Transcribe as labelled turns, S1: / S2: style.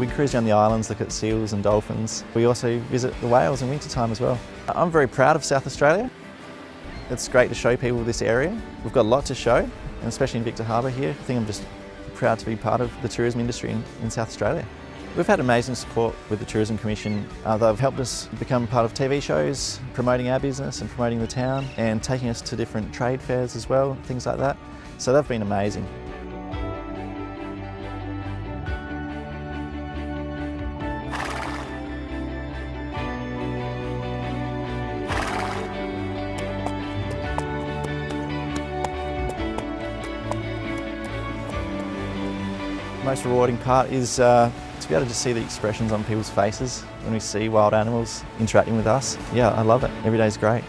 S1: We cruise around the islands, look at seals and dolphins. We also visit the whales in winter time as well. I'm very proud of South Australia. It's great to show people this area. We've got a lot to show, and especially in Victor Harbour here. I think I'm just proud to be part of the tourism industry in South Australia. We've had amazing support with the Tourism Commission. They've helped us become part of TV shows, promoting our business and promoting the town, and taking us to different trade fairs as well, things like that. So they've been amazing. The most rewarding part is to be able to just see the expressions on people's faces when we see wild animals interacting with us. Yeah, I love it. Every day's great.